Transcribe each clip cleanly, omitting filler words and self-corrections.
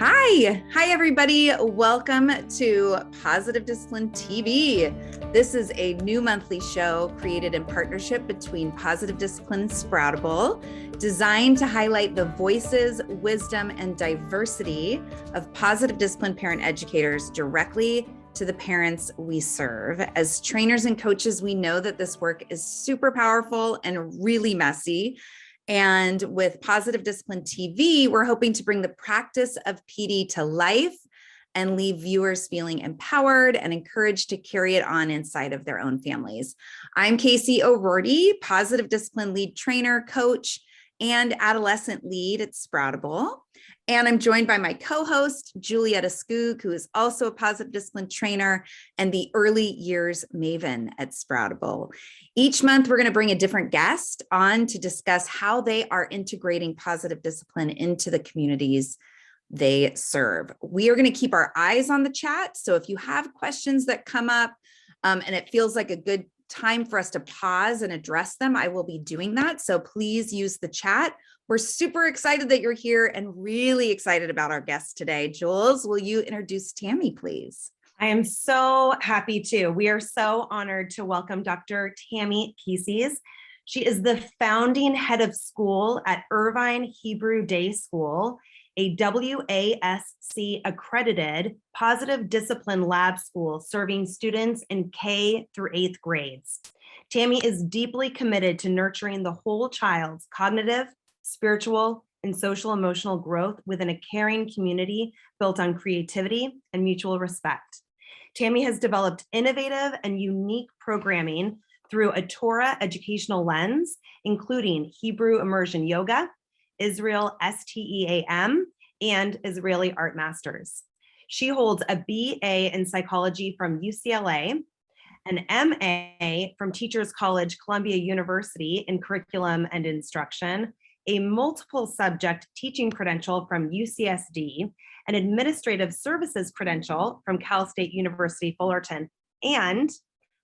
Hi, everybody. Welcome to Positive Discipline TV. This is a new monthly show created in partnership between Positive Discipline and Sproutable, designed to highlight the voices, wisdom, and diversity of positive discipline parent educators directly to the parents we serve. As trainers and coaches, we know that this work is super powerful and really messy. And with Positive Discipline TV, we're hoping to bring the practice of PD to life and leave viewers feeling empowered and encouraged to carry it on inside of their own families. I'm Casey O'Rourke, Positive Discipline lead trainer, coach, and adolescent lead at Sproutable. And I'm joined by my co-host, Julietta Skoog, who is also a positive discipline trainer and the early years maven at Sproutable. Each month, we're going to bring a different guest on to discuss how they are integrating positive discipline into the communities they serve. We are going to keep our eyes on the chat. So if you have questions that come up and it feels like a good time for us to pause and address them, I will be doing that. So please use the chat. We're super excited that you're here and really excited about our guest today. Jules, will you introduce Tammy, please? I am so happy to. We are so honored to welcome Dr. Tammy Keces. She is the founding head of school at Irvine Hebrew Day School, a WASC accredited positive discipline lab school serving students in K through 8th grades. Tammy is deeply committed to nurturing the whole child's cognitive, spiritual, and social emotional growth within a caring community built on creativity and mutual respect. Tammy has developed innovative and unique programming through a Torah educational lens, including Hebrew immersion yoga, Israel STEAM, and Israeli art masters. She holds a BA in psychology from UCLA, an MA from Teachers College, Columbia University in curriculum and instruction, a multiple subject teaching credential from UCSD, an administrative services credential from Cal State University Fullerton, and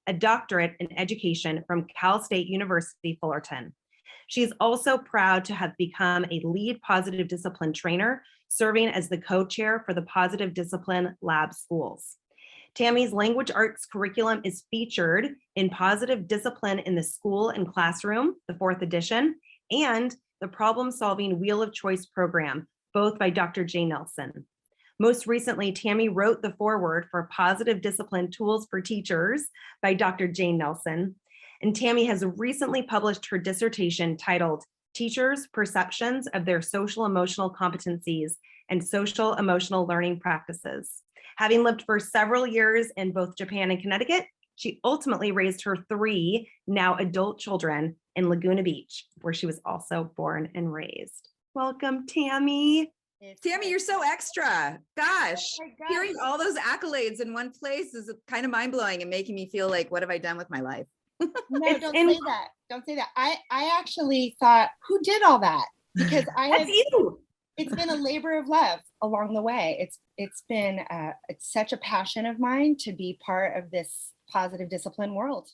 a doctorate in education from Cal State University Fullerton. She's also proud to have become a lead positive discipline trainer, serving as the co-chair for the Positive Discipline Lab Schools. Tammy's language arts curriculum is featured in Positive Discipline in the School and Classroom, the 4th edition, and the Problem Solving Wheel of Choice program, both by Dr. Jane Nelsen. Most recently, Tammy wrote the foreword for Positive Discipline Tools for Teachers by Dr. Jane Nelsen. And Tammy has recently published her dissertation titled Teachers' Perceptions of Their Social Emotional Competencies and Social Emotional Learning Practices. Having lived for several years in both Japan and Connecticut, she ultimately raised her 3 now adult children in Laguna Beach, where she was also born and raised. Welcome, Tammy. Tammy, you're so extra. Gosh, hearing all those accolades in one place is kind of mind-blowing and making me feel like, what have I done with my life? No, don't say that. Don't say that. I actually thought, who did all that? Because it's been a labor of love along the way. It's been it's such a passion of mine to be part of this positive discipline world.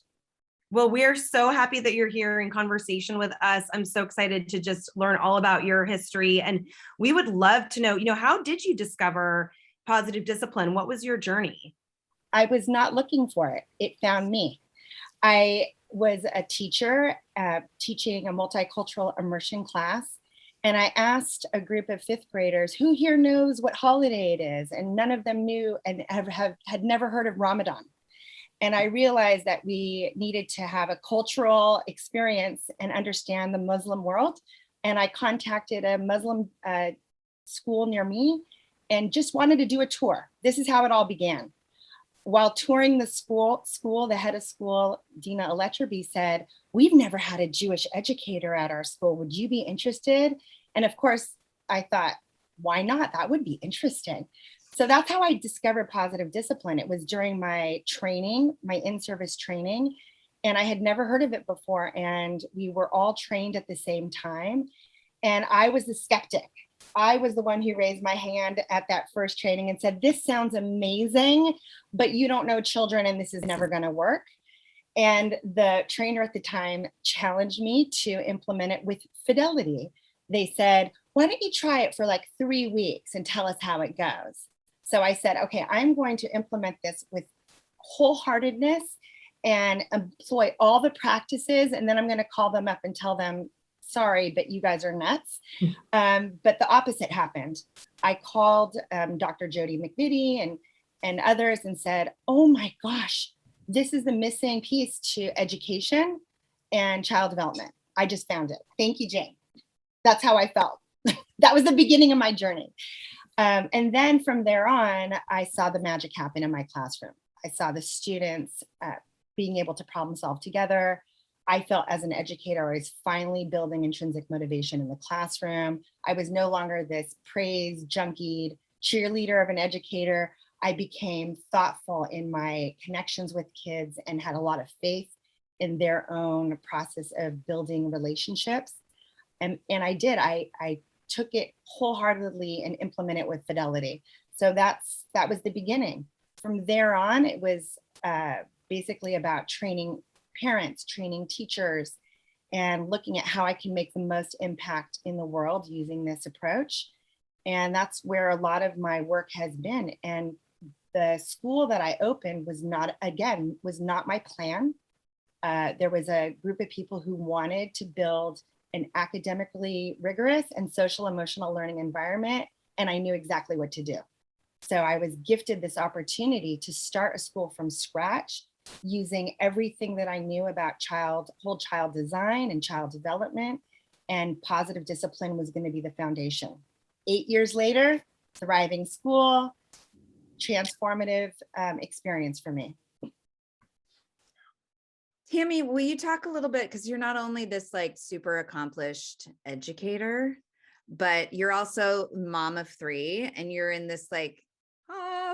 Well, we are so happy that you're here in conversation with us. I'm so excited to just learn all about your history. And we would love to know, how did you discover positive discipline? What was your journey? I was not looking for it. It found me. I was a teacher teaching a multicultural immersion class. And I asked a group of 5th graders, who here knows what holiday it is? And none of them knew and had never heard of Ramadan. And I realized that we needed to have a cultural experience and understand the Muslim world. And I contacted a Muslim school near me and just wanted to do a tour. This is how it all began. While touring the school, the head of school, Dina Eletterby, said, "We've never had a Jewish educator at our school. Would you be interested?" And of course, I thought, why not? That would be interesting. So that's how I discovered positive discipline. It was during my training, my in-service training, and I had never heard of it before. And we were all trained at the same time. And I was the skeptic. I was the one who raised my hand at that first training and said, this sounds amazing, but you don't know children and this is never going to work. And the trainer at the time challenged me to implement it with fidelity. They said, why don't you try it for like 3 weeks and tell us how it goes? So I said, okay, I'm going to implement this with wholeheartedness and employ all the practices. And then I'm going to call them up and tell them, sorry, but you guys are nuts. But the opposite happened. I called Dr. Jody McVitie and others and said, oh my gosh, this is the missing piece to education and child development. I just found it. Thank you, Jane. That's how I felt. That was the beginning of my journey. And then from there on, I saw the magic happen in my classroom. I saw the students being able to problem solve together. I felt as an educator, I was finally building intrinsic motivation in the classroom. I was no longer this praise junkied cheerleader of an educator. I became thoughtful in my connections with kids and had a lot of faith in their own process of building relationships. And I did, I took it wholeheartedly and implemented it with fidelity. So that was the beginning. From there on, it was basically about training parents, training teachers, and looking at how I can make the most impact in the world using this approach. And that's where a lot of my work has been. And the school that I opened was not my plan. There was a group of people who wanted to build an academically rigorous and social emotional learning environment, and I knew exactly what to do. So I was gifted this opportunity to start a school from scratch using everything that I knew about whole child design and child development, and positive discipline was going to be the foundation. 8 years later, thriving school, transformative experience for me. Tammy, will you talk a little bit, because you're not only this like super accomplished educator, but you're also mom of 3, and you're in this like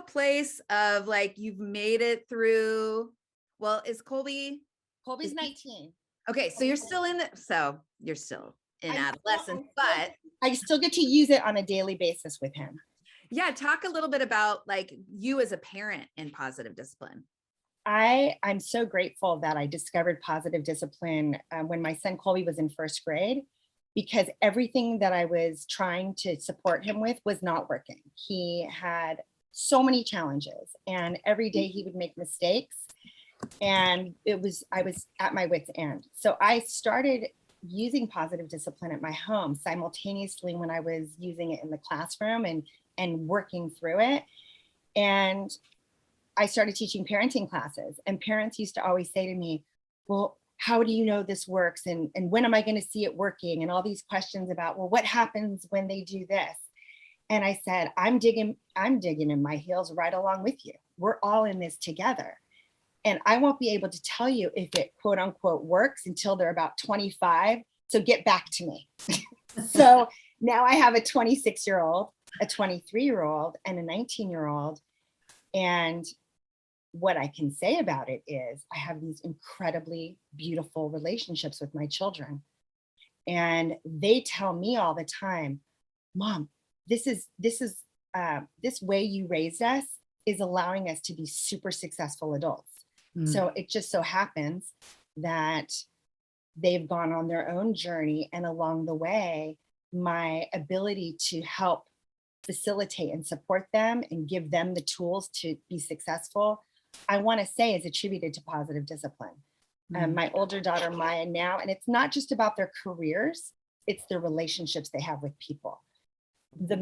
place of like, you've made it through. Well, is Colby's 19. Okay, so you're still in adolescence, but I still get to use it on a daily basis with him. Yeah, talk a little bit about like you as a parent in positive discipline. I'm so grateful that I discovered positive discipline when my son Colby was in 1st grade, because everything that I was trying to support him with was not working. He had so many challenges, and every day he would make mistakes, and I was at my wit's end. So I started using positive discipline at my home simultaneously when I was using it in the classroom and working through it. And I started teaching parenting classes, and parents used to always say to me, well, how do you know this works? And when am I going to see it working? And all these questions about, well, what happens when they do this? And I said, I'm digging in my heels right along with you. We're all in this together. And I won't be able to tell you if it quote unquote works until they're about 25. So get back to me. So now I have a 26-year-old, a 23-year-old, and a 19-year-old. And what I can say about it is I have these incredibly beautiful relationships with my children. And they tell me all the time, Mom, this way you raised us is allowing us to be super successful adults. So it just so happens that they've gone on their own journey, and along the way, my ability to help facilitate and support them and give them the tools to be successful, I want to say is attributed to positive discipline. My older daughter, Maya, now, and it's not just about their careers, it's the relationships they have with people. The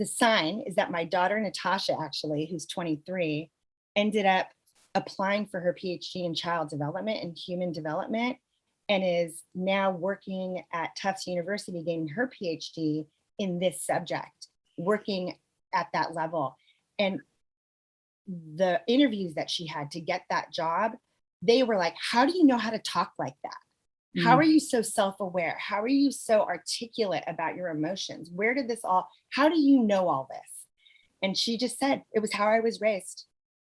sign is that my daughter, Natasha, actually, who's 23, ended up applying for her PhD in child development and human development, and is now working at Tufts University, getting her PhD in this subject, working at that level. And the interviews that she had to get that job, they were like, how do you know how to talk like that? How are you so self-aware? How are you so articulate about your emotions? How do you know all this? And she just said, it was how I was raised.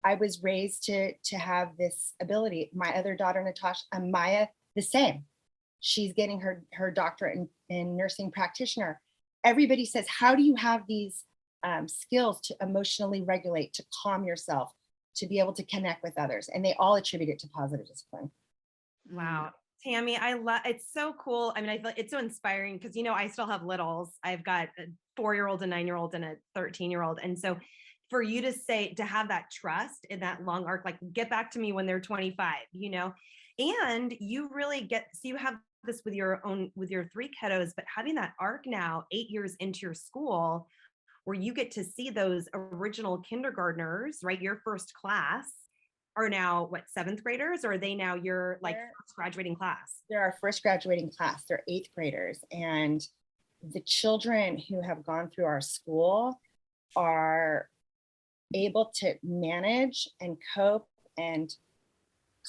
I was raised to have this ability. My other daughter, Natasha, Maya, the same. She's getting her doctorate in nursing practitioner. Everybody says, how do you have these skills to emotionally regulate, to calm yourself, to be able to connect with others? And they all attribute it to positive discipline. Wow. Tammy, I love it's so cool. I mean, I feel it's so inspiring because I still have littles. I've got a 4-year-old, a 9-year-old, and a 13-year-old. And so for you to have that trust in that long arc, like get back to me when they're 25, and you really so you have this with your 3 kiddos, but having that arc now 8 years into your school where you get to see those original kindergartners, right? Your first class are now what, 7th graders, or are they now your first graduating class? They're our first graduating class. They're 8th graders. And the children who have gone through our school are able to manage and cope and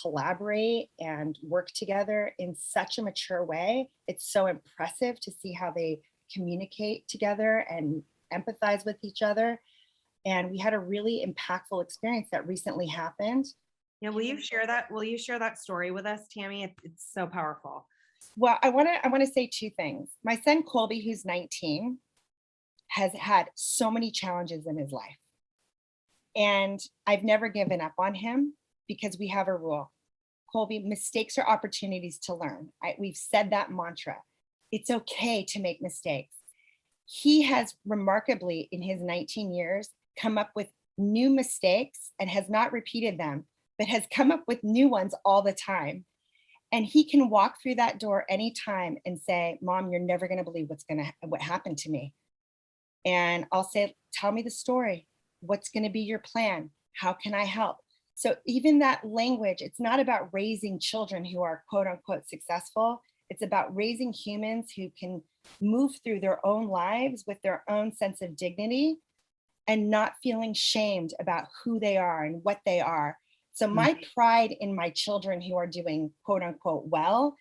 collaborate and work together in such a mature way. It's so impressive to see how they communicate together and empathize with each other. And we had a really impactful experience that recently happened. Yeah, will you share that story with us, Tammy? It's so powerful. Well, I want to say 2 things. My son Colby, who's 19, has had so many challenges in his life. And I've never given up on him because we have a rule. Colby, mistakes are opportunities to learn. We've said that mantra. It's okay to make mistakes. He has remarkably, in his 19 years, come up with new mistakes and has not repeated them, but has come up with new ones all the time. And he can walk through that door anytime and say, Mom, you're never going to believe what happened to me. And I'll say, tell me the story. What's going to be your plan? How can I help? So even that language, it's not about raising children who are quote unquote successful. It's about raising humans who can move through their own lives with their own sense of dignity and not feeling shamed about who they are and what they are. So my pride in my children who are doing quote unquote well,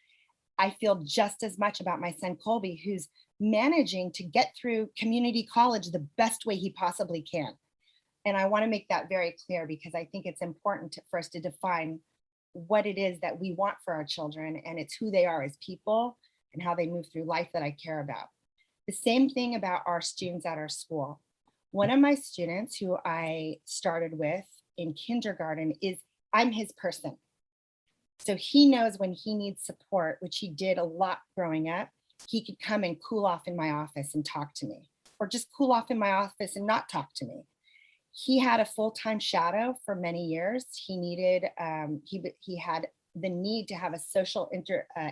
I feel just as much about my son Colby, who's managing to get through community college the best way he possibly can. And I want to make that very clear because I think it's important for us to define what it is that we want for our children, and it's who they are as people and how they move through life that I care about. The same thing about our students at our school. One of my students who I started with in kindergarten I'm his person. So he knows when he needs support, which he did a lot growing up, he could come and cool off in my office and talk to me, or just cool off in my office and not talk to me. He had a full-time shadow for many years. He needed, he had the need to have a social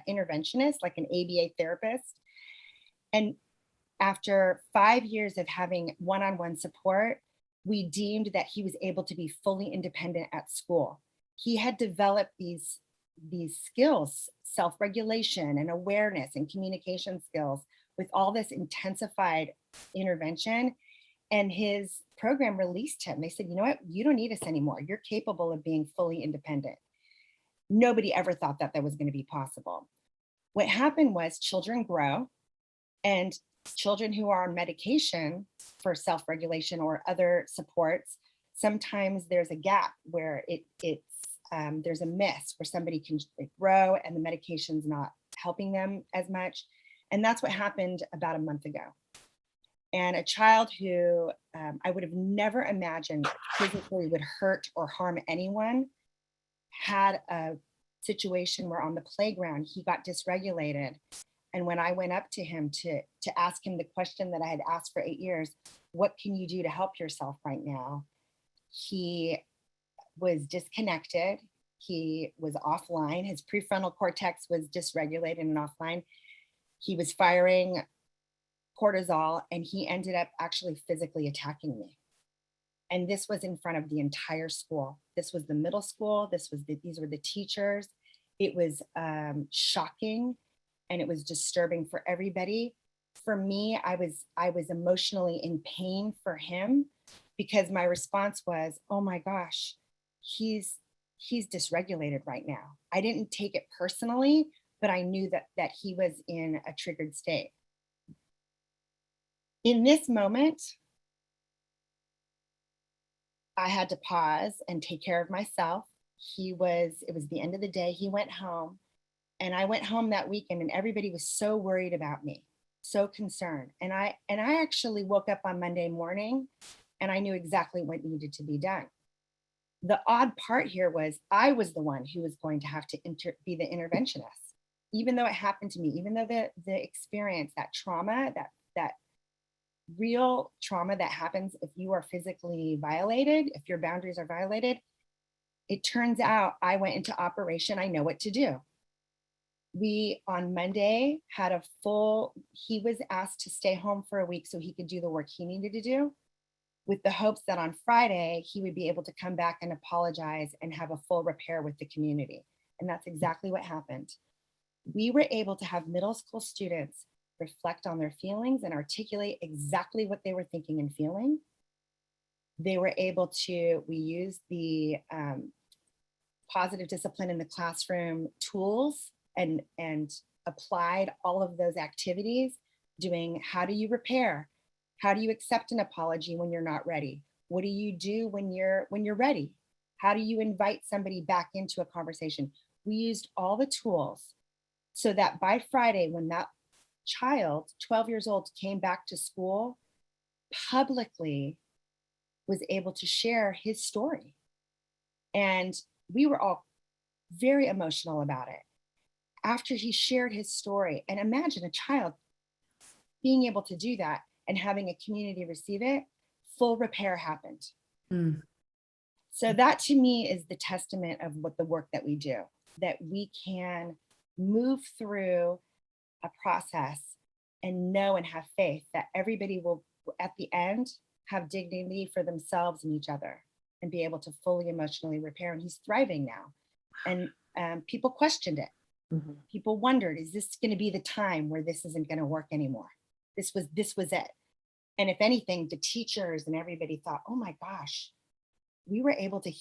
interventionist, like an ABA therapist. And after 5 years of having one-on-one support, we deemed that he was able to be fully independent at school. He had developed these skills, self-regulation and awareness and communication skills with all this intensified intervention. And his program released him. They said, you know what? You don't need us anymore. You're capable of being fully independent. Nobody ever thought that was going to be possible. What happened was children grow, and children who are on medication for self-regulation or other supports, sometimes there's a gap where there's a miss where somebody can grow and the medication's not helping them as much. And that's what happened about a month ago. And a child who I would have never imagined physically would hurt or harm anyone had a situation where on the playground he got dysregulated. And when I went up to him to ask him the question that I had asked for 8 years, what can you do to help yourself right now? He was disconnected. He was offline. His prefrontal cortex was dysregulated and offline. He was firing cortisol, and he ended up actually physically attacking me. And this was in front of the entire school. This was the middle school. These were the teachers. It was shocking, and it was disturbing for everybody. For me, I was emotionally in pain for him because my response was, oh my gosh, he's dysregulated right now. I didn't take it personally, but I knew that he was in a triggered state. In this moment, I had to pause and take care of myself. It was the end of the day. He went home, and I went home that weekend, and everybody was so worried about me, so concerned. And I actually woke up on Monday morning, and I knew exactly what needed to be done. The odd part here was I was the one who was going to have to be the interventionist. even though it happened to me, even though the experience, that trauma, that real trauma that happens if you are physically violated, if your boundaries are violated, it turns out I went into operation. I know what to do. We on Monday had he was asked to stay home for a week so he could do the work he needed to do, with the hopes that on Friday he would be able to come back and apologize and have a full repair with the community. And that's exactly what happened. We were able to have middle school students reflect on their feelings and articulate exactly what they were thinking and feeling. They were able to, we used the positive discipline in the classroom tools and applied all of those activities, doing how do you repair? How do you accept an apology when you're not ready? What do you do when you're ready? How do you invite somebody back into a conversation? We used all the tools so that by Friday, when that child, 12 years old, came back to school, publicly was able to share his story. And we were all very emotional about it. After he shared his story, and imagine a child being able to do that and having a community receive it, full repair happened. Mm. So that to me is the testament of what the work that we do, that we can move through a process and know and have faith that everybody will, at the end, have dignity for themselves and each other and be able to fully emotionally repair. And he's thriving now. And people questioned it. Mm-hmm. People wondered, is this going to be the time where this isn't going to work anymore? This was it. And if anything, the teachers and everybody thought, oh my gosh, we were able to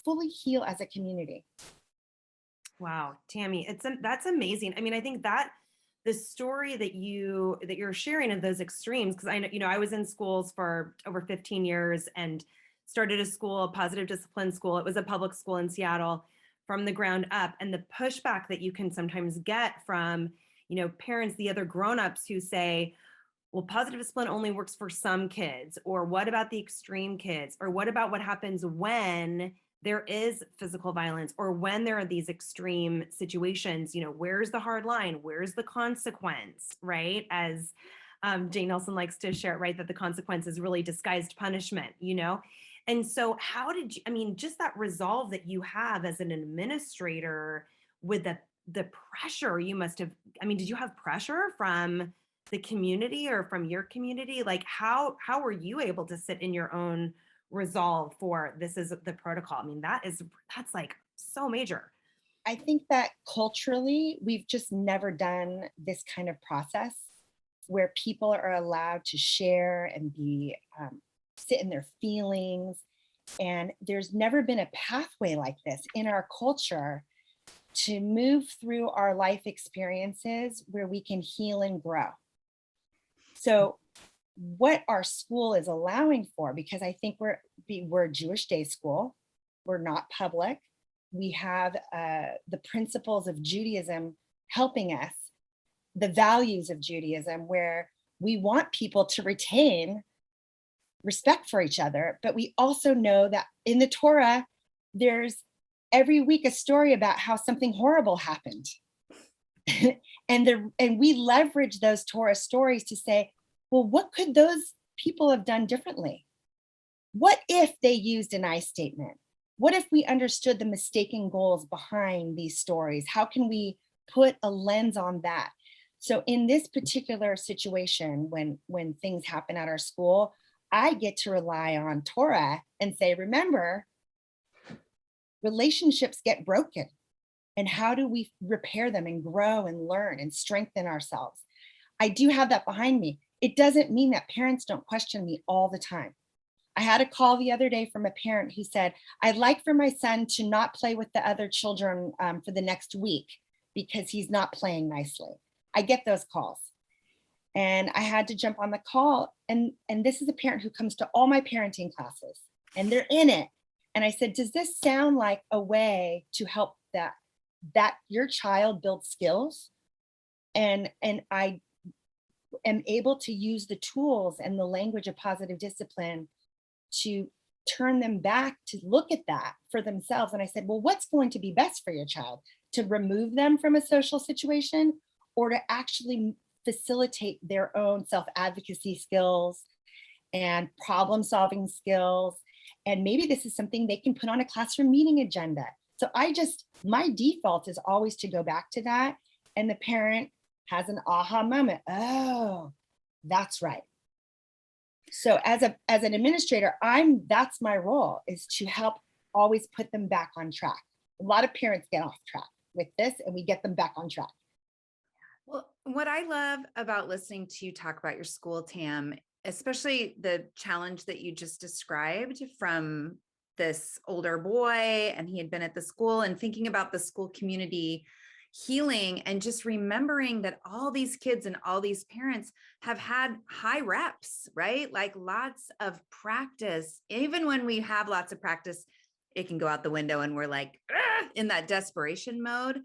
fully heal as a community. Wow, Tammy, that's amazing. I mean, I think that the story that you're sharing of those extremes, because I know, I was in schools for over 15 years and started a positive discipline school. It was a public school in Seattle from the ground up. And the pushback that you can sometimes get from, parents, the other grownups who say, well, positive discipline only works for some kids, or what about the extreme kids, or what about what happens when there is physical violence, or when there are these extreme situations, where's the hard line? Where's the consequence, right? As Jane Nelsen likes to share, right, that the consequence is really disguised punishment, And so how did you, just that resolve that you have as an administrator with the pressure you must have, did you have pressure from the community or from your community? Like how were you able to sit in your own resolve for this is the protocol? That's like so major. I think that culturally, we've just never done this kind of process where people are allowed to share and be, sit in their feelings. And there's never been a pathway like this in our culture to move through our life experiences where we can heal and grow. So what our school is allowing for, because I think we're a Jewish day school, we're not public. We have the principles of Judaism helping us, the values of Judaism, where we want people to retain respect for each other. But we also know that in the Torah, there's every week a story about how something horrible happened. and we leverage those Torah stories to say, well, what could those people have done differently? What if they used an I statement? What if we understood the mistaken goals behind these stories? How can we put a lens on that? So in this particular situation, when things happen at our school, I get to rely on Torah and say, remember, relationships get broken. And how do we repair them and grow and learn and strengthen ourselves? I do have that behind me. It doesn't mean that parents don't question me all the time. I had a call the other day from a parent who said, I'd like for my son to not play with the other children for the next week because he's not playing nicely. I get those calls. And I had to jump on the call. And this is a parent who comes to all my parenting classes and they're in it. And I said, does this sound like a way to help that your child build skills? And I am able to use the tools and the language of positive discipline to turn them back to look at that for themselves. And I said, well, what's going to be best for your child? to remove them from a social situation or to actually facilitate their own self-advocacy skills and problem-solving skills. And maybe this is something they can put on a classroom meeting agenda. So my default is always to go back to that. And the parent has an aha moment. Oh, that's right. So as an administrator, that's my role, is to help always put them back on track. A lot of parents get off track with this, and we get them back on track. Well, what I love about listening to you talk about your school, Tam, especially the challenge that you just described from this older boy, and he had been at the school, and thinking about the school community healing and just remembering that all these kids and all these parents have had high reps, right? Like lots of practice. Even when we have lots of practice, it can go out the window and we're like in that desperation mode.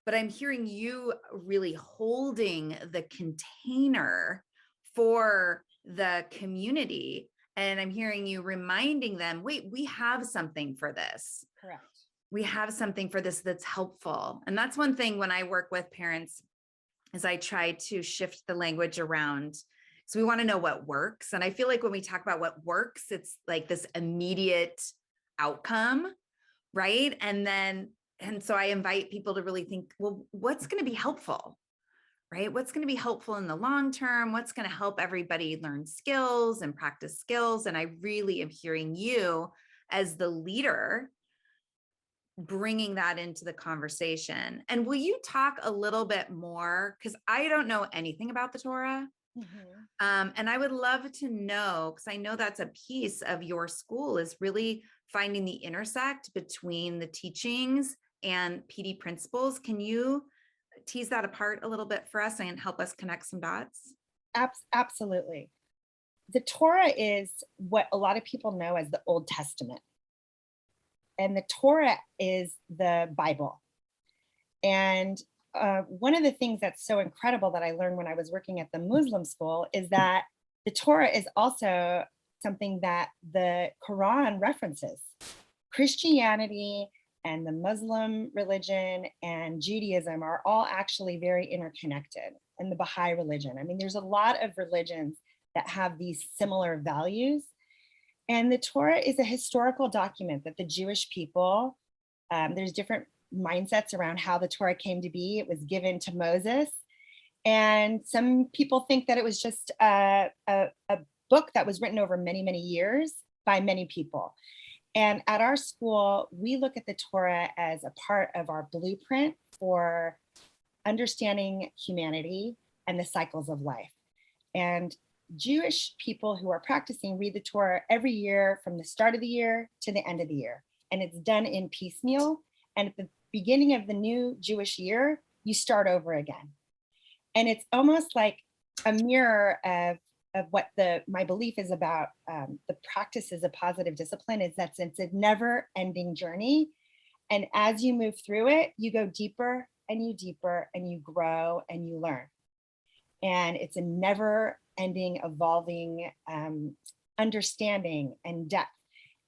But I'm hearing you really holding the container for the community. And I'm hearing you reminding them, wait, we have something for this. Correct. We have something for this that's helpful. And that's one thing when I work with parents is I try to shift the language around. So we want to know what works. And I feel like when we talk about what works, it's like this immediate outcome, right? And so I invite people to really think, well, what's going to be helpful, right? What's going to be helpful in the long term? What's going to help everybody learn skills and practice skills? And I really am hearing you as the leader bringing that into the conversation. And will you talk a little bit more? Because I don't know anything about the Torah. And I would love to know, because I know that's a piece of your school, is really finding the intersect between the teachings and PD principles. Can you tease that apart a little bit for us and help us connect some dots? Absolutely. The Torah is what a lot of people know as the Old Testament. And the Torah is the Bible. And one of the things that's so incredible that I learned when I was working at the Muslim school is that the Torah is also something that the Quran references. Christianity and the Muslim religion and Judaism are all actually very interconnected, and the Baha'i religion. I mean, there's a lot of religions that have these similar values. And the Torah is a historical document that the Jewish people, there's different mindsets around how the Torah came to be. It was given to Moses. And some people think that it was just a book that was written over many, many years by many people. And at our school, we look at the Torah as a part of our blueprint for understanding humanity and the cycles of life. And Jewish people who are practicing read the Torah every year from the start of the year to the end of the year. And it's done in piecemeal. And at the beginning of the new Jewish year, you start over again. And it's almost like a mirror of what my belief is about the practices of positive discipline, is that it's a never ending journey. And as you move through it, you go deeper and you grow and you learn. And it's a never ending, evolving understanding and depth.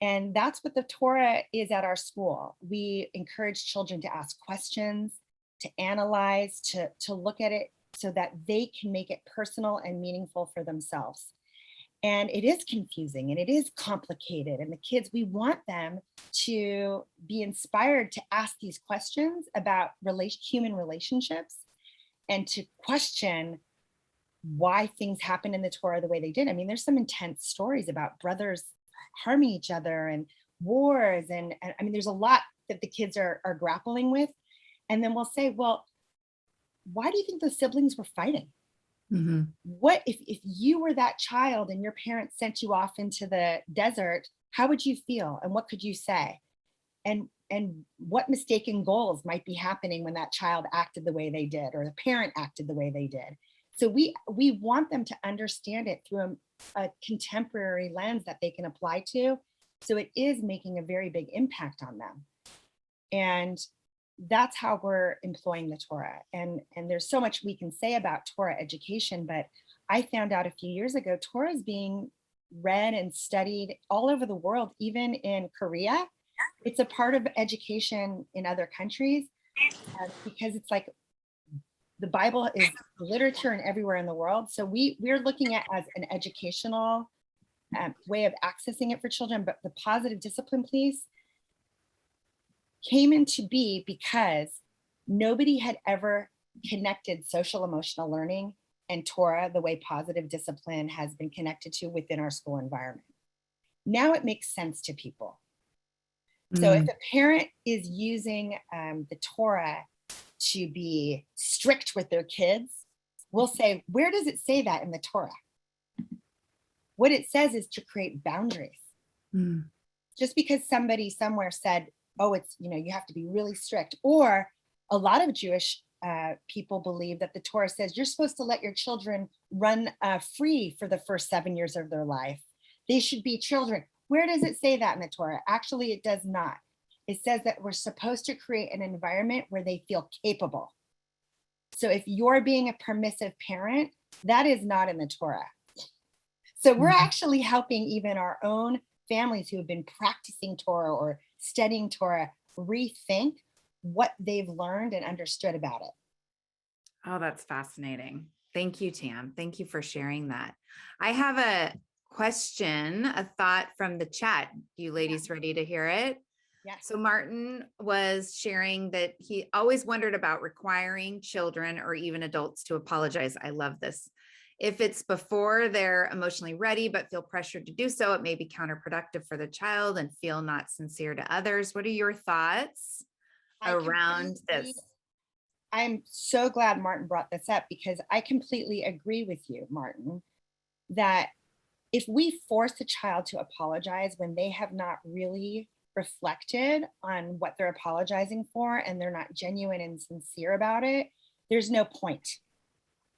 And that's what the Torah is at our school. We encourage children to ask questions, to analyze, to look at it so that they can make it personal and meaningful for themselves. And it is confusing and it is complicated. And the kids, we want them to be inspired to ask these questions about human relationships and to question why things happen in the Torah the way they did. I mean, there's some intense stories about brothers harming each other and wars. And I mean, there's a lot that the kids are grappling with. And then we'll say, well, why do you think those siblings were fighting? Mm-hmm. What if you were that child and your parents sent you off into the desert, how would you feel? And what could you say? And what mistaken goals might be happening when that child acted the way they did, or the parent acted the way they did? So we want them to understand it through a contemporary lens that they can apply to. So it is making a very big impact on them. And that's how we're employing the Torah. And there's so much we can say about Torah education, but I found out a few years ago, Torah is being read and studied all over the world, even in Korea. It's a part of education in other countries. because it's like the Bible is literature and everywhere in the world. So we're looking at as an educational way of accessing it for children. But the positive discipline piece came into be because nobody had ever connected social emotional learning and Torah the way positive discipline has been connected to within our school environment. Now it makes sense to people. So if a parent is using the Torah to be strict with their kids, we'll say, where does it say that in the Torah? What it says is to create boundaries. Just because somebody somewhere said, oh, it's, you have to be really strict. Or a lot of Jewish people believe that the Torah says you're supposed to let your children run free for the first 7 years of their life. They should be children. Where does it say that in the Torah? Actually, it does not. It says that we're supposed to create an environment where they feel capable. So if you're being a permissive parent, that is not in the Torah. So we're actually helping even our own families who have been practicing Torah or studying Torah rethink what they've learned and understood about it. Oh, that's fascinating. Thank you, Tam. Thank you for sharing that. I have a question, a thought from the chat. You ladies ready to hear it? Yes. So Martin was sharing that he always wondered about requiring children or even adults to apologize. I love this. If it's before they're emotionally ready, but feel pressured to do so, it may be counterproductive for the child and feel not sincere to others. What are your thoughts around this? I'm so glad Martin brought this up because I completely agree with you, Martin, that if we force a child to apologize when they have not really reflected on what they're apologizing for and they're not genuine and sincere about it, there's no point.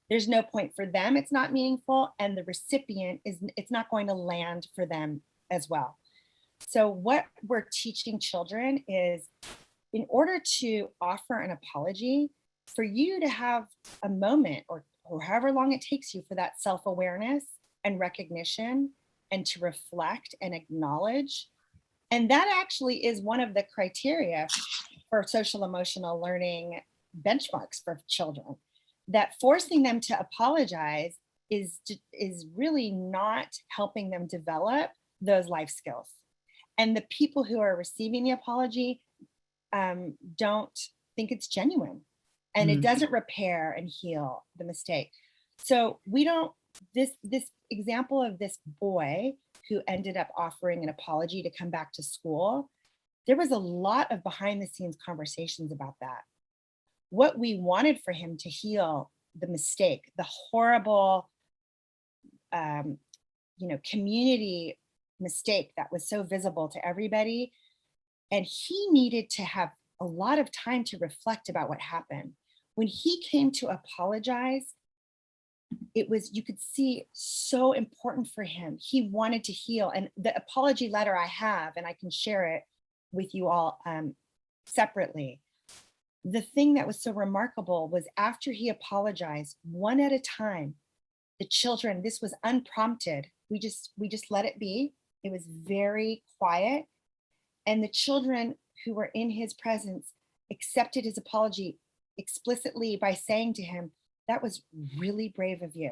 There's no point for them. It's not meaningful. And the recipient it's not going to land for them as well. So what we're teaching children is in order to offer an apology, for you to have a moment or however long it takes you for that self-awareness and recognition and to reflect and acknowledge. And that actually is one of the criteria for social emotional learning benchmarks for children, that forcing them to apologize is really not helping them develop those life skills. And the people who are receiving the apology don't think it's genuine, and it doesn't repair and heal the mistake. So we don't, this example of this boy who ended up offering an apology to come back to school, there was a lot of behind the scenes conversations about that. What we wanted for him to heal the mistake, the horrible, community mistake that was so visible to everybody. And he needed to have a lot of time to reflect about what happened. When he came to apologize, it was, you could see, so important for him. He wanted to heal. And the apology letter I have, and I can share it with you all separately. The thing that was so remarkable was after he apologized, one at a time, the children, this was unprompted. We just let it be. It was very quiet. And the children who were in his presence accepted his apology explicitly by saying to him, "That was really brave of you.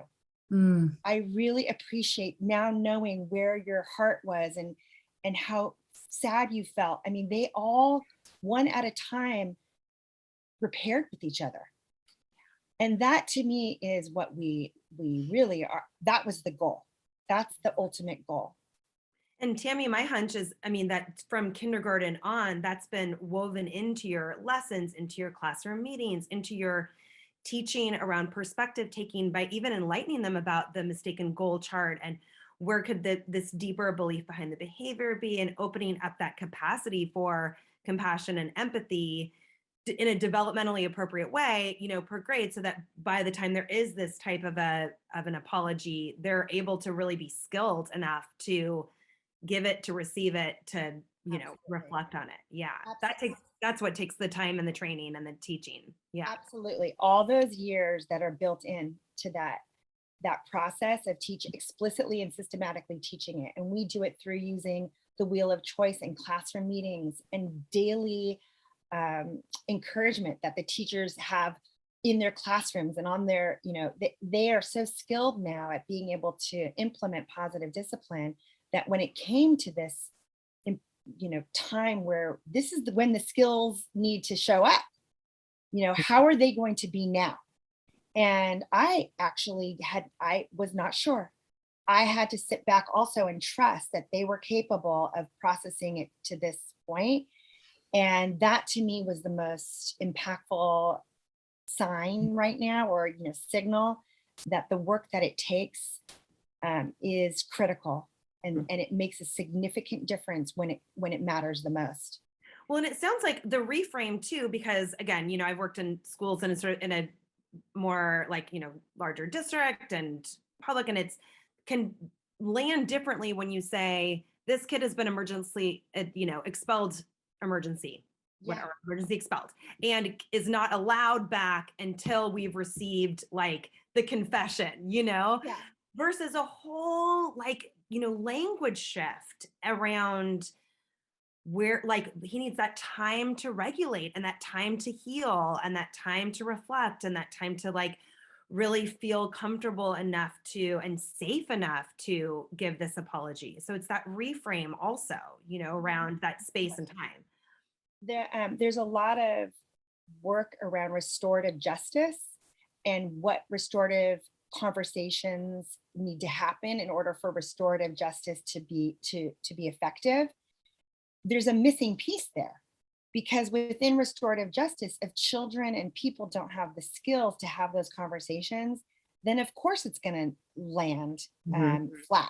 I really appreciate now knowing where your heart was and how sad you felt." I mean, they all, one at a time, repaired with each other. And that to me is what we really are. That was the goal. That's the ultimate goal. And Tammy, my hunch is, that from kindergarten on, that's been woven into your lessons, into your classroom meetings, into your teaching around perspective taking, by even enlightening them about the mistaken goal chart and where could this deeper belief behind the behavior be, and opening up that capacity for compassion and empathy in a developmentally appropriate way, per grade, so that by the time there is this type of an apology, they're able to really be skilled enough to give it, to receive it, to reflect on it. Yeah. That's what takes the time and the training and the teaching. Yeah, absolutely. All those years that are built in to that process of explicitly and systematically teaching it. And we do it through using the wheel of choice in classroom meetings and daily encouragement that the teachers have in their classrooms and on their, they are so skilled now at being able to implement positive discipline that when it came to this, time where this is when the skills need to show up, how are they going to be now? And I was not sure. I had to sit back also and trust that they were capable of processing it to this point. And that to me was the most impactful sign right now, or signal that the work that it takes is critical, and it makes a significant difference when it matters the most. Well, and it sounds like the reframe too, because again, I've worked in schools and in a more like, larger district and public, and it's can land differently when you say this kid has been expelled emergency, whatever, emergency expelled, and is not allowed back until we've received like the confession, versus a whole language shift around where like he needs that time to regulate and that time to heal and that time to reflect and that time to like really feel comfortable enough to and safe enough to give this apology. So it's that reframe also, around that space and time. There's a lot of work around restorative justice and what restorative conversations need to happen in order for restorative justice to be effective. There's a missing piece there, because within restorative justice, if children and people don't have the skills to have those conversations, then of course it's going to land flat.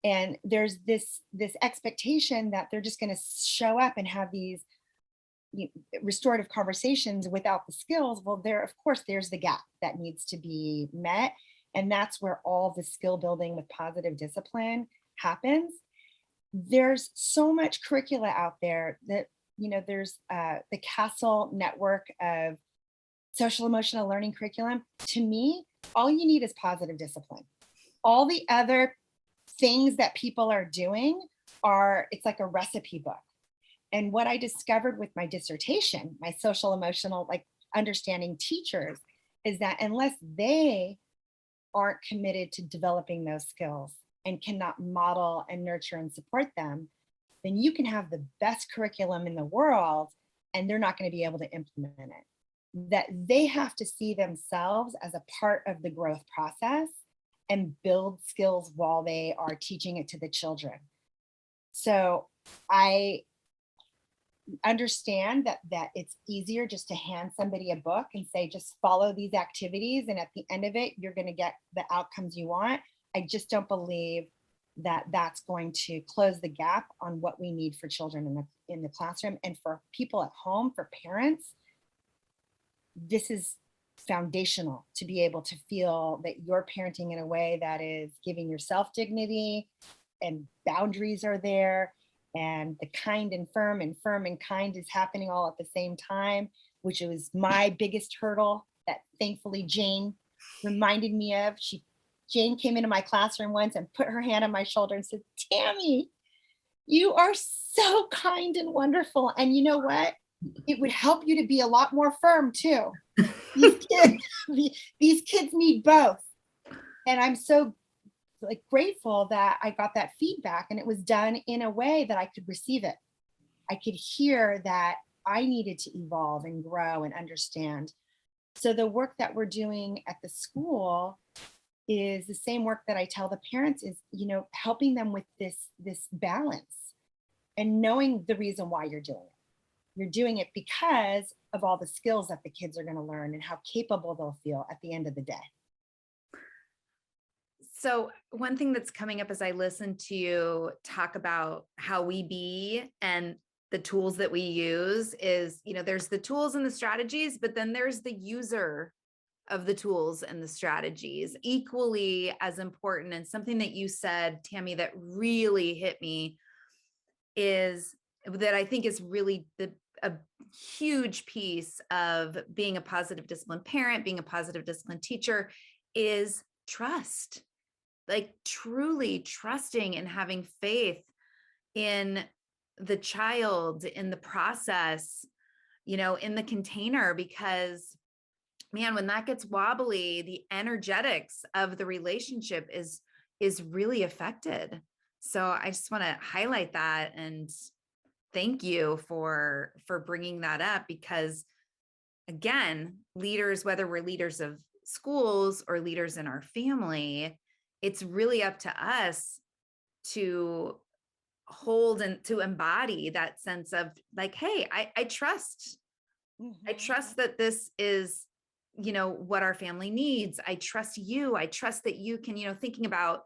And there's this expectation that they're just going to show up and have these restorative conversations without the skills. Well, there's the gap that needs to be met. And that's where all the skill building with positive discipline happens. There's so much curricula out there that, there's the Castle network of social emotional learning curriculum. To me, all you need is positive discipline. All the other things that people are doing it's like a recipe book. And what I discovered with my dissertation, my social emotional, understanding teachers, is that unless they aren't committed to developing those skills and cannot model and nurture and support them, then you can have the best curriculum in the world and they're not going to be able to implement it. That they have to see themselves as a part of the growth process and build skills while they are teaching it to the children. So I understand that it's easier just to hand somebody a book and say, just follow these activities, and at the end of it, you're going to get the outcomes you want. I just don't believe that that's going to close the gap on what we need for children in the classroom. And for people at home, for parents, this is foundational to be able to feel that you're parenting in a way that is giving yourself dignity and boundaries are there, and the kind and firm and kind is happening all at the same time, which was my biggest hurdle that thankfully Jane reminded me of. Jane came into my classroom once and put her hand on my shoulder and said, "Tammy, you are so kind and wonderful. And you know what? It would help you to be a lot more firm too. These kids need both." And I'm so grateful that I got that feedback, and it was done in a way that I could receive it. I could hear that I needed to evolve and grow and understand. So the work that we're doing at the school is the same work that I tell the parents is, helping them with this balance and knowing the reason why you're doing it. You're doing it because of all the skills that the kids are going to learn and how capable they'll feel at the end of the day. So one thing that's coming up as I listen to you talk about how we be and the tools that we use is, there's the tools and the strategies, but then there's the user of the tools and the strategies, equally as important. And something that you said, Tammy, that really hit me is that I think is really a huge piece of being a positive discipline parent, being a positive discipline teacher, is trust. Like truly trusting and having faith in the child, in the process, in the container, because man, when that gets wobbly, the energetics of the relationship is really affected. So I just want to highlight that and thank you for bringing that up, because again, leaders, whether we're leaders of schools or leaders in our family, it's really up to us to hold and to embody that sense of like, hey, I trust. I trust that this is, what our family needs. I trust you. I trust that you can, thinking about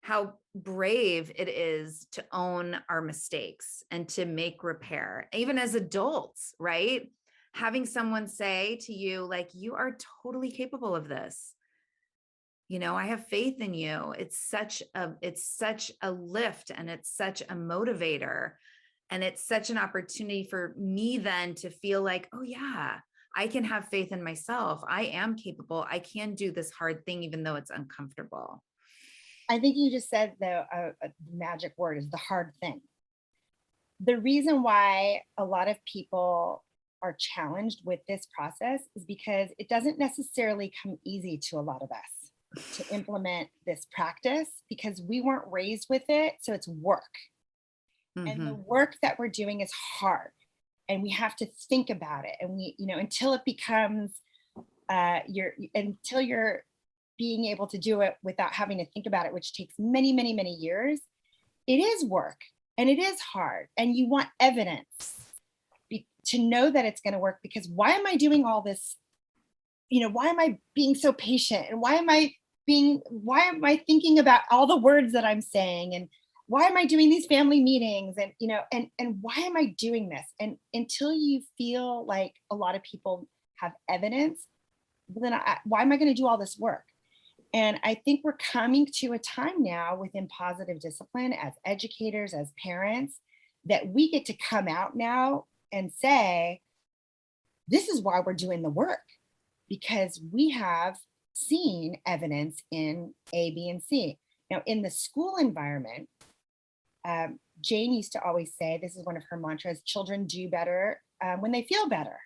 how brave it is to own our mistakes and to make repair, even as adults, right? Having someone say to you, like, you are totally capable of this. I have faith in you. It's such a lift, and it's such a motivator. And it's such an opportunity for me then to feel like, oh yeah, I can have faith in myself. I am capable. I can do this hard thing, even though it's uncomfortable. I think you just said the magic word is the hard thing. The reason why a lot of people are challenged with this process is because it doesn't necessarily come easy to a lot of us to implement this practice, because we weren't raised with it. So it's work. And the work that we're doing is hard, and we have to think about it. And we, until it becomes until you're being able to do it without having to think about it, which takes many, many, many years, it is work and it is hard. And you want evidence to know that it's going to work, because why am I doing all this? Why am I being so patient? And why am I thinking about all the words that I'm saying? And why am I doing these family meetings? And, and why am I doing this? And until you feel like a lot of people have evidence, then why am I going to do all this work? And I think we're coming to a time now within positive discipline as educators, as parents, that we get to come out now and say, this is why we're doing the work, because we have seen evidence in A, B, and C. Now, in the school environment, Jane used to always say, this is one of her mantras, children do better when they feel better.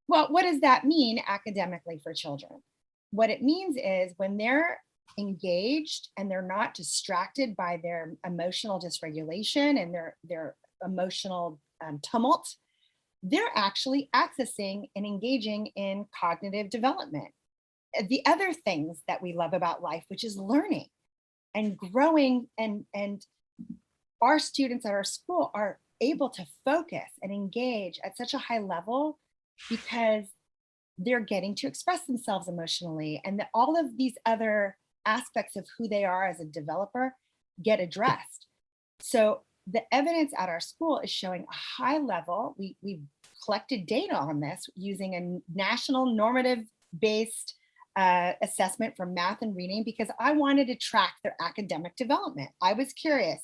Well, what does that mean academically for children? What it means is when they're engaged and they're not distracted by their emotional dysregulation and their emotional tumult, they're actually accessing and engaging in cognitive development. The other things that we love about life, which is learning and growing, and our students at our school are able to focus and engage at such a high level because they're getting to express themselves emotionally, and that all of these other aspects of who they are as a developer get addressed. So the evidence at our school is showing a high level. We've collected data on this using a national normative based assessment for math and reading, because I wanted to track their academic development. I was curious,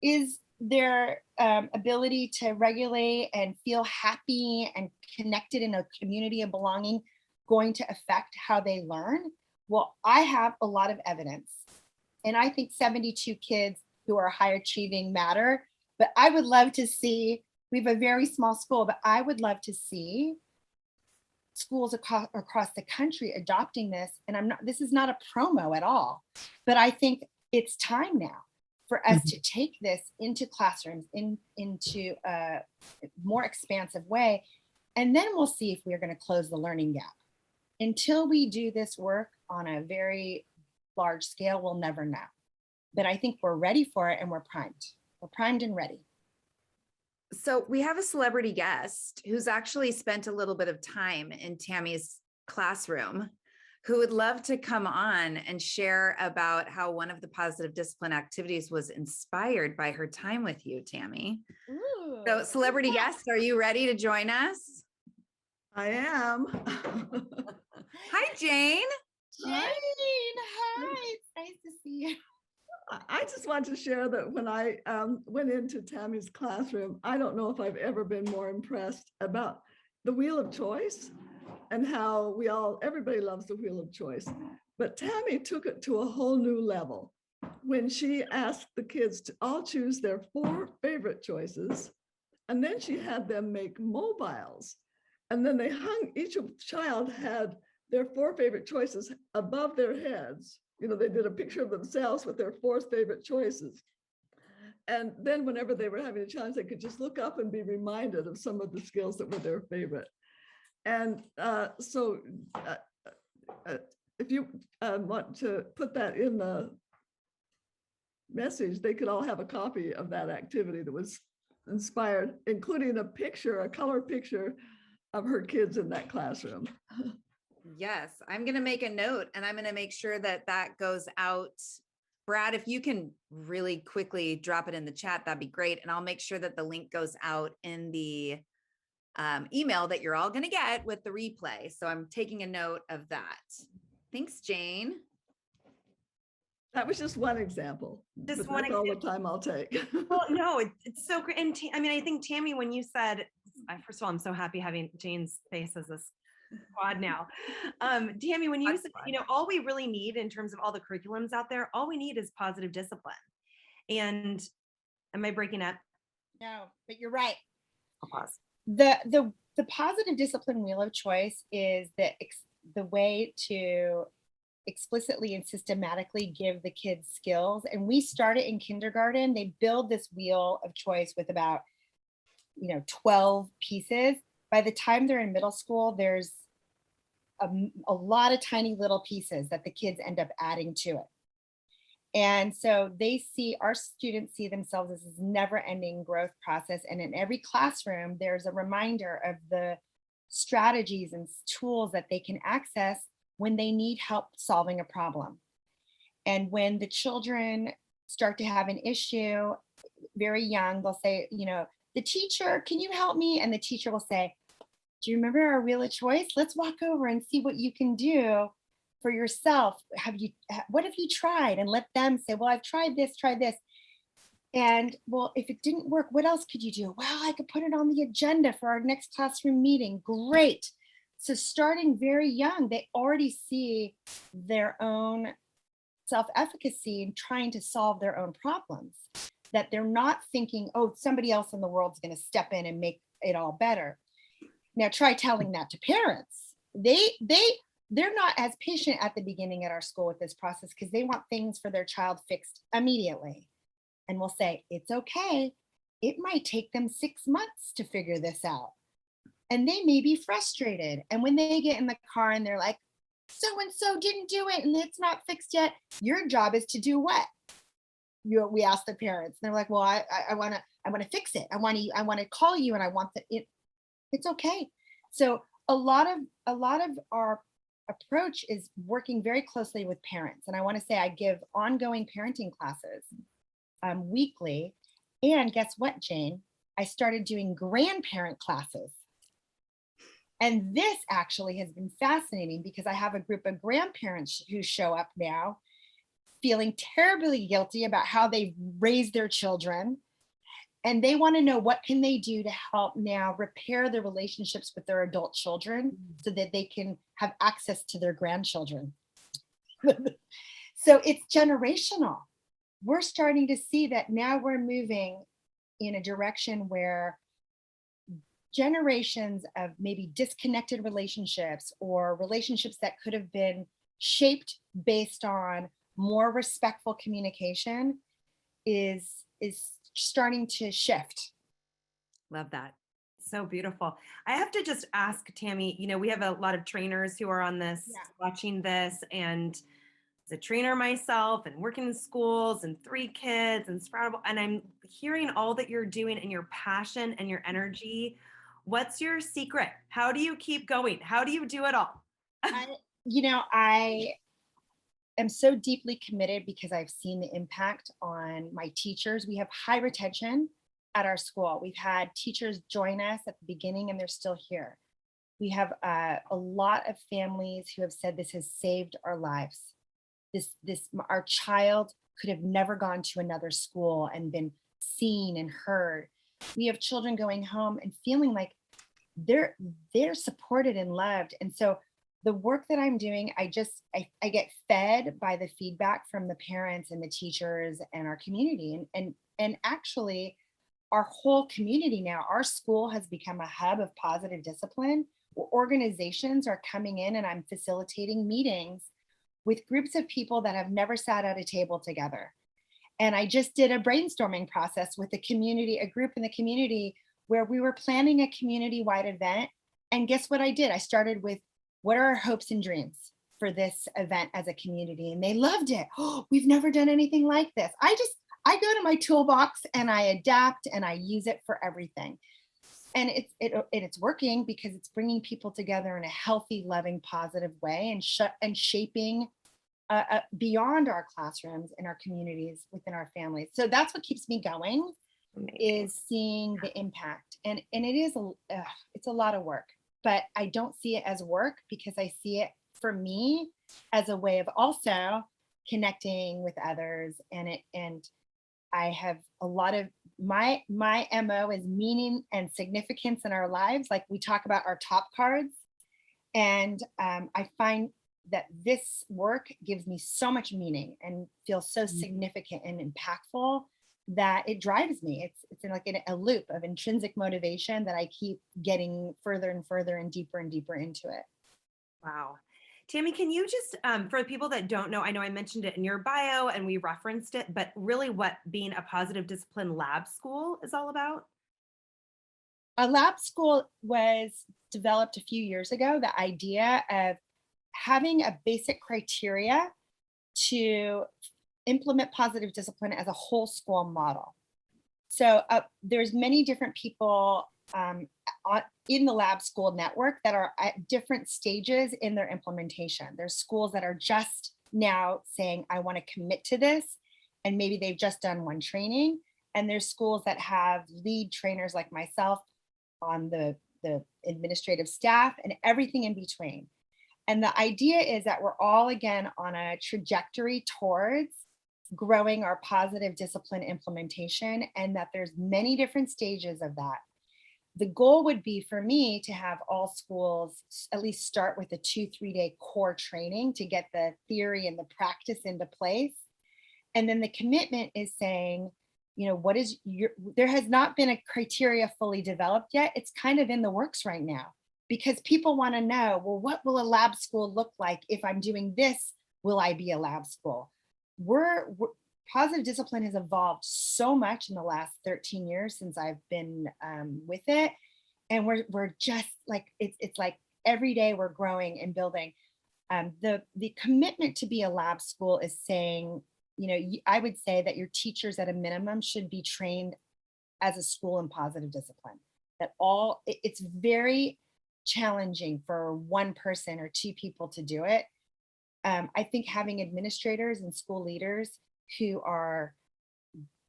is their ability to regulate and feel happy and connected in a community of belonging going to affect how they learn? Well, I have a lot of evidence, and I think 72 kids who are high achieving matter, but I would love to see, we have a very small school, but I would love to see schools across the country adopting this. And this is not a promo at all, but I think it's time now for us to take this into classrooms, into a more expansive way. And then we'll see if we're going to close the learning gap. Until we do this work on a very large scale, we'll never know. But I think we're ready for it, and we're primed. We're primed and ready. So we have a celebrity guest who's actually spent a little bit of time in Tammy's classroom, who would love to come on and share about how one of the positive discipline activities was inspired by her time with you, Tammy. Ooh. So celebrity guest, are you ready to join us? I am. Hi, Jane. Jane, hi. It's nice to see you. I just want to share that when I went into Tammy's classroom, I don't know if I've ever been more impressed about the wheel of choice and how everybody loves the wheel of choice. But Tammy took it to a whole new level when she asked the kids to all choose their 4 favorite choices And then she had them make mobiles. And then they hung, each child had their 4 favorite choices above their heads. You know, they did a picture of themselves with their 4 favorite choices. And then whenever they were having a challenge, they could just look up and be reminded of some of the skills that were their favorite. And if you want to put that in the message, they could all have a copy of that activity that was inspired, including a picture, a color picture of her kids in that classroom. Yes, I'm going to make a note and I'm going to make sure that that goes out. Brad, if you can really quickly drop it in the chat, that'd be great. And I'll make sure that the link goes out in the email that you're all going to get with the replay. So I'm taking a note of that. Thanks, Jane. That was just one example. Just but one that's all the time I'll take. Well, no, it's so great. And I mean, I think Tammy, when you said, first of all, I'm so happy having Jane's face as a squad now. Tammy, when you said, you know, all we really need in terms of all the curriculums out there, all we need is positive discipline. And am I breaking up? No, but you're right. I'll pause. The positive discipline wheel of choice is the way to explicitly and systematically give the kids skills. And we started in kindergarten. They build this wheel of choice with about 12 pieces. By the time they're in middle school, there's a lot of tiny little pieces that the kids end up adding to it. And so our students see themselves as this never-ending growth process. And in every classroom, there's a reminder of the strategies and tools that they can access when they need help solving a problem. And when the children start to have an issue very young, they'll say, the teacher, can you help me? And the teacher will say, do you remember our wheel of choice? Let's walk over and see what you can do for yourself. What have you tried? And let them say, well, I've tried this. And well, if it didn't work, what else could you do? Well, I could put it on the agenda for our next classroom meeting. Great. So starting very young, they already see their own self-efficacy and trying to solve their own problems, that they're not thinking, oh, somebody else in the world's going to step in and make it all better. Now try telling that to parents. They're not as patient at the beginning at our school with this process because they want things for their child fixed immediately. And we'll say, it's okay. It might take them 6 months to figure this out. And they may be frustrated. And when they get in the car and they're like, so-and-so didn't do it and it's not fixed yet, your job is to do what? We ask the parents. And they're like, well, I want to fix it. I want to call you and I want it's okay. So a lot of our approach is working very closely with parents. And I want to say I give ongoing parenting classes weekly. And guess what, Jane? I started doing grandparent classes. And this actually has been fascinating because I have a group of grandparents who show up now feeling terribly guilty about how they raised their children. And they want to know what can they do to help now repair their relationships with their adult children so that they can have access to their grandchildren. So it's generational. We're starting to see that now we're moving in a direction where generations of maybe disconnected relationships or relationships that could have been shaped based on more respectful communication is starting to shift. Love that. So beautiful. I have to just ask Tammy, we have a lot of trainers who are on this, watching this, and as a trainer myself and working in schools and 3 kids and Sproutable, and I'm hearing all that you're doing and your passion and your energy. What's your secret? How do you keep going? How do you do it all? I am so deeply committed because I've seen the impact on my teachers. We have high retention at our school. We've had teachers join us at the beginning and they're still here. We have a lot of families who have said this has saved our lives. Our child could have never gone to another school and been seen and heard. We have children going home and feeling like they're supported and loved. And so the work that I'm doing, I get fed by the feedback from the parents and the teachers and our community. And actually, our whole community now, our school has become a hub of positive discipline, where organizations are coming in and I'm facilitating meetings with groups of people that have never sat at a table together. And I just did a brainstorming process with a group in the community where we were planning a community-wide event. And guess what I did? I started with, what are our hopes and dreams for this event as a community? And they loved it. Oh, we've never done anything like this. I go to my toolbox and I adapt and I use it for everything. And it's working because it's bringing people together in a healthy, loving, positive way and shaping beyond our classrooms in our communities, within our families. So that's what keeps me going, is seeing the impact. And it is it's a lot of work, but I don't see it as work because I see it for me as a way of also connecting with others. And I have a lot of my MO is meaning and significance in our lives. Like we talk about our top cards. And I find that this work gives me so much meaning and feels so significant and impactful that it drives me. It's like a loop of intrinsic motivation that I keep getting further and further and deeper into it. Wow. Tammy, can you just, for the people that don't know, I know I mentioned it in your bio and we referenced it, but really what being a positive discipline lab school is all about? A lab school was developed a few years ago, the idea of having a basic criteria to implement positive discipline as a whole school model. So there's many different people in the lab school network that are at different stages in their implementation. There's schools that are just now saying, I want to commit to this, and maybe they've just done one training. And there's schools that have lead trainers like myself on the administrative staff and everything in between. And the idea is that we're all, again, on a trajectory towards growing our positive discipline implementation, and that there's many different stages of that. The goal would be for me to have all schools at least start with a 2-3 day core training to get the theory and the practice into place. And then the commitment is saying, what is there has not been a criteria fully developed yet. It's kind of in the works right now because people want to know, well, what will a lab school look like? If I'm doing this, will I be a lab school? Positive discipline has evolved so much in the last 13 years since I've been with it. And we're just like, it's like every day we're growing and building. The commitment to be a lab school is saying, I would say that your teachers at a minimum should be trained as a school in positive discipline. It's very challenging for one person or two people to do it. I think having administrators and school leaders who are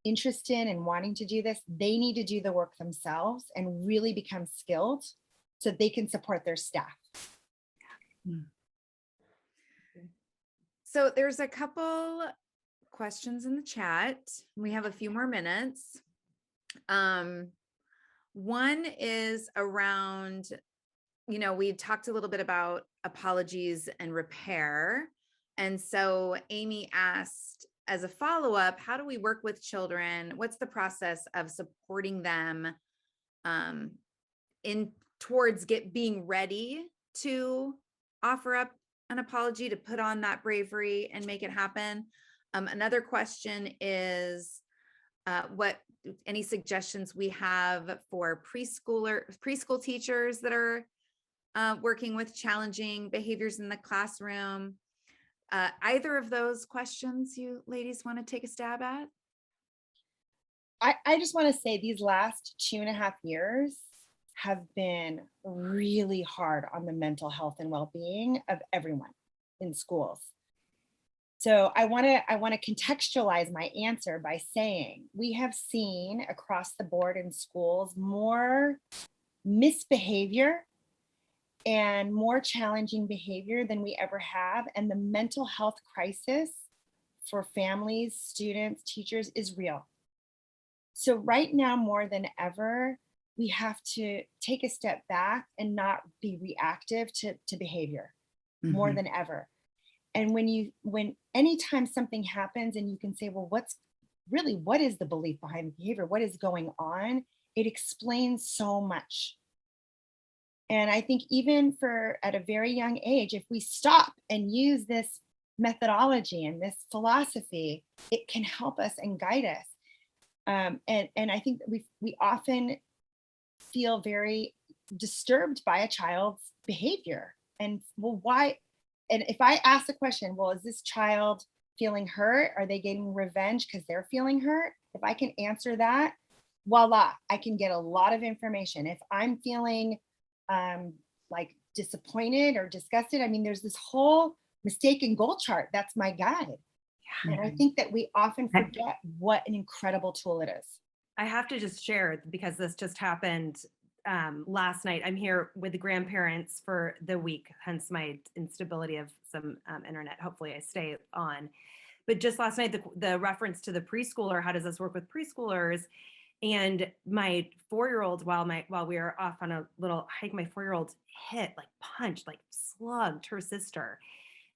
interested in wanting to do this, they need to do the work themselves and really become skilled so they can support their staff. So there's a couple questions in the chat. We have a few more minutes. One is around, we talked a little bit about apologies and repair. And so Amy asked, as a follow-up, how do we work with children? What's the process of supporting them towards being ready to offer up an apology, to put on that bravery and make it happen? Another question is what any suggestions we have for preschool teachers that are working with challenging behaviors in the classroom. Either of those questions you ladies want to take a stab at? I just want to say these last 2.5 years have been really hard on the mental health and well-being of everyone in schools. So I want to contextualize my answer by saying we have seen across the board in schools more misbehavior and more challenging behavior than we ever have. And the mental health crisis for families, students, teachers is real. So right now, more than ever, we have to take a step back and not be reactive to behavior more than ever. And when anytime something happens and you can say, well, really, what is the belief behind the behavior? What is going on? It explains so much. And I think even for at a very young age, if we stop and use this methodology and this philosophy, it can help us and guide us. And I think that we often feel very disturbed by a child's behavior. And well, why? And if I ask the question, well, is this child feeling hurt? Are they getting revenge because they're feeling hurt? If I can answer that, voila, I can get a lot of information. If I'm feeling like disappointed or disgusted, I mean, there's this whole mistake and goal chart. That's my guide. And I think that we often forget what an incredible tool it is. I have to just share, because this just happened last night. I'm here with the grandparents for the week, hence my instability of some internet. Hopefully I stay on. But just last night, the reference to the preschooler, how does this work with preschoolers? And my 4-year-old, while we were off on a little hike, my 4-year-old punched, slugged her sister.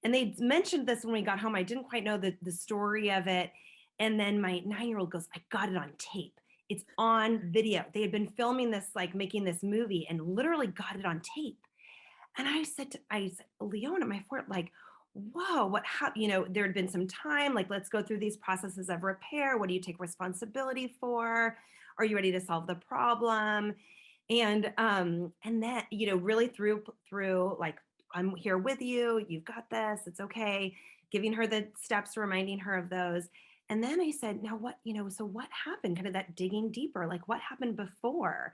And they mentioned this when we got home. I didn't quite know the story of it. And then my 9-year-old goes, I got it on tape. It's on video. They had been filming this, making this movie, and literally got it on tape. And I said, Leona, my 4, whoa, there had been some time, let's go through these processes of repair. What do you take responsibility for? Are you ready to solve the problem? And then, really through I'm here with you. You've got this. It's okay. Giving her the steps, reminding her of those. And then I said, now what, so what happened? Kind of that digging deeper, what happened before?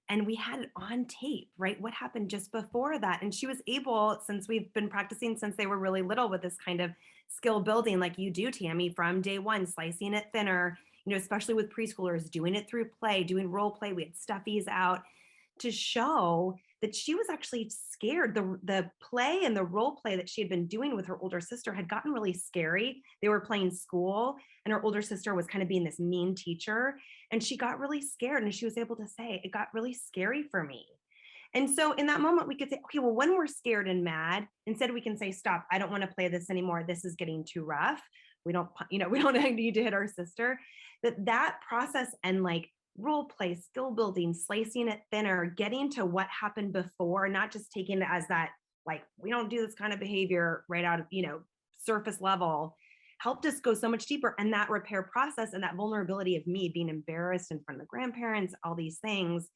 And we had it on tape, right? What happened just before that? And she was able, since we've been practicing since they were really little with this kind of skill building, like you do, Tammy, from day one, slicing it thinner, especially with preschoolers, doing it through play, doing role play. We had stuffies out to show that she was actually scared. The play and the role play that she had been doing with her older sister had gotten really scary. They were playing school, and her older sister was kind of being this mean teacher, and she got really scared. And she was able to say, it got really scary for me. And so in that moment, we could say, okay, well, when we're scared and mad, instead we can say, stop, I don't want to play this anymore. This is getting too rough. We don't need to hit our sister. That process and role play, skill building, slicing it thinner, getting to what happened before, not just taking it as that, we don't do this kind of behavior right out of, surface level, helped us go so much deeper. And that repair process and that vulnerability of me being embarrassed in front of the grandparents, all these things,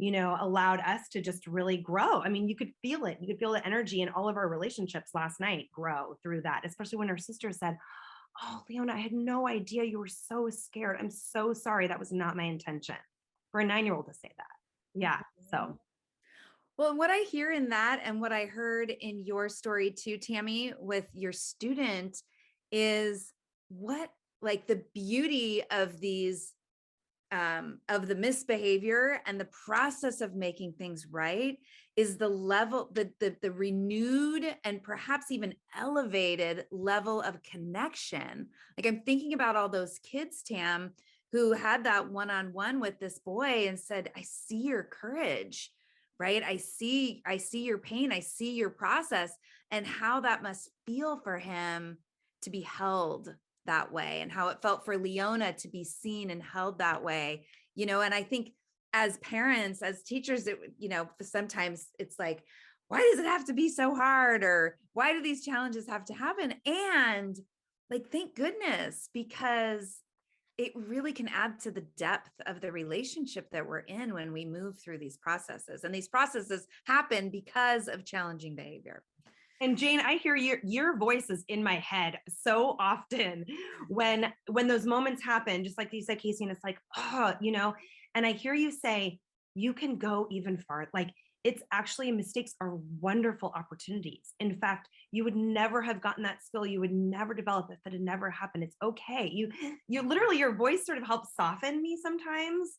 allowed us to just really grow. I mean, you could feel it. You could feel the energy in all of our relationships last night grow through that, especially when her sister said, oh, Leona, I had no idea you were so scared. I'm so sorry. That was not my intention. For a 9-year-old to say that. Yeah. So. Well, what I hear in that, and what I heard in your story too, Tammy, with your student, is the beauty of these, of the misbehavior and the process of making things right is the level, the renewed and perhaps even elevated level of connection. I'm thinking about all those kids, Tam, who had that one-on-one with this boy and said, I see your courage, right? I see your pain. I see your process, and how that must feel for him to be held that way, and how it felt for Leona to be seen and held that way, and I think as parents, as teachers, sometimes it's why does it have to be so hard? Or why do these challenges have to happen? And thank goodness, because it really can add to the depth of the relationship that we're in when we move through these processes. And these processes happen because of challenging behavior. And Jane, I hear your voice is in my head so often when those moments happen, just like you said, Casey, and it's and I hear you say, you can go even farther. It's actually, mistakes are wonderful opportunities. In fact, you would never have gotten that skill. You would never develop it if it had never happened. It's okay. You literally, your voice sort of helps soften me sometimes.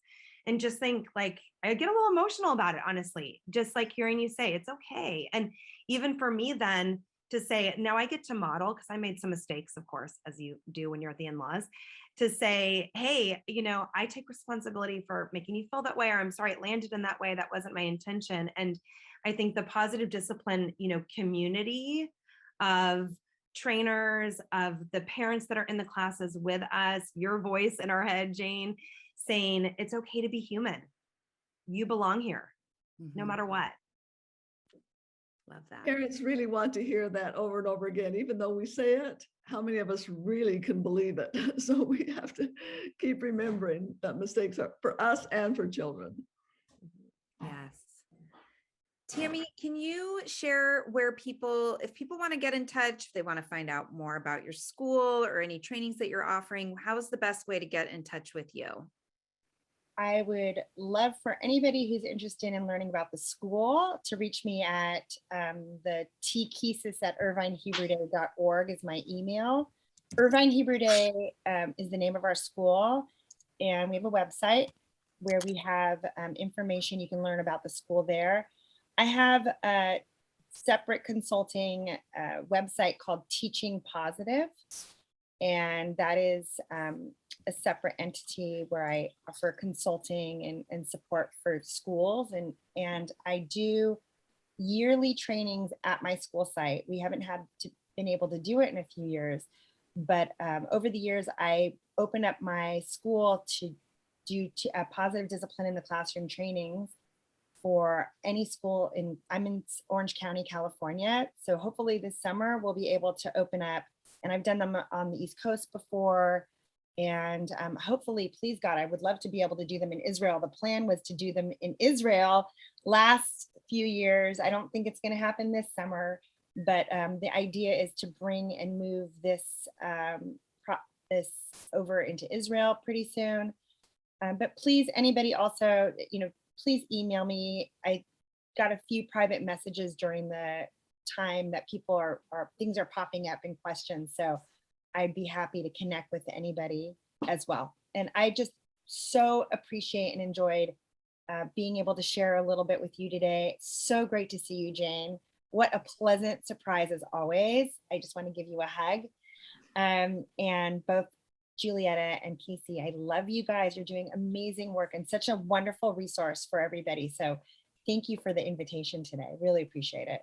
And just think I get a little emotional about it, honestly, just hearing you say it's okay. And even for me then to say, now I get to model, because I made some mistakes, of course, as you do when you're at the in-laws, to say, hey, I take responsibility for making you feel that way, or I'm sorry it landed in that way. That wasn't my intention. And I think the positive discipline, community of trainers, of the parents that are in the classes with us, your voice in our head, Jane, saying it's okay to be human. You belong here, no matter what. Love that. Parents really want to hear that over and over again, even though we say it. How many of us really can believe it? So we have to keep remembering that mistakes are for us and for children. Yes. Tammy, can you share where if people want to get in touch, if they want to find out more about your school or any trainings that you're offering, how is the best way to get in touch with you? I would love for anybody who's interested in learning about the school to reach me at the Keces at irvinehebrew.org is my email. Irvine Hebrew Day is the name of our school, and we have a website where we have information you can learn about the school there. I have a separate consulting website called Teaching Positive, and that is a separate entity where I offer consulting and support for schools, and I do yearly trainings at my school site. We haven't been able to do it in a few years, but over the years I opened up my school to do a positive discipline in the classroom trainings for any school I'm in Orange County, California. So hopefully this summer we'll be able to open up, and I've done them on the East Coast before. And hopefully, please God, I would love to be able to do them in Israel. The plan was to do them in Israel last few years. I don't think it's going to happen this summer, but the idea is to bring and move this over into Israel pretty soon. But please, anybody also, please email me. I got a few private messages during the time that people are things are popping up in questions. So I'd be happy to connect with anybody as well. And I just so appreciate and enjoyed being able to share a little bit with you today. So great to see you, Jane. What a pleasant surprise as always. I just want to give you a hug. And both Julietta and Casey, I love you guys. You're doing amazing work and such a wonderful resource for everybody. So thank you for the invitation today. Really appreciate it.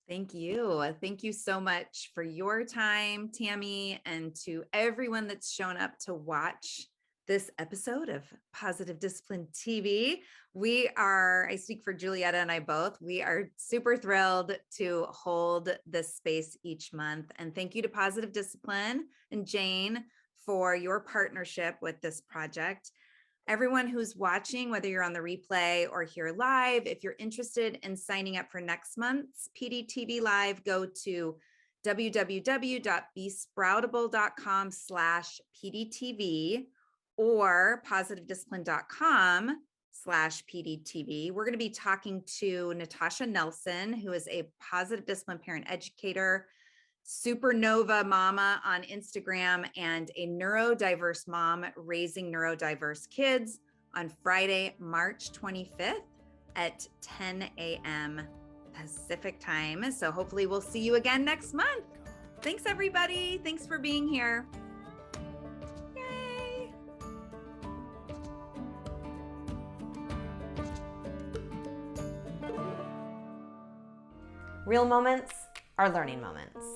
Thank you. Thank you so much for your time, Tammy, and to everyone that's shown up to watch this episode of Positive Discipline TV. I speak for Julietta and I both, we are super thrilled to hold this space each month. And thank you to Positive Discipline and Jane for your partnership with this project. Everyone who's watching, whether you're on the replay or here live, if you're interested in signing up for next month's PDTV Live, go to www.besproutable.com/PDTV or positivediscipline.com/PDTV. We're going to be talking to Natasha Nelsen, who is a positive discipline parent educator, supernova mama on Instagram, and a neurodiverse mom raising neurodiverse kids on Friday, March 25th at 10 a.m. Pacific time. So hopefully we'll see you again next month. Thanks, everybody. Thanks for being here. Yay. Real moments are learning moments.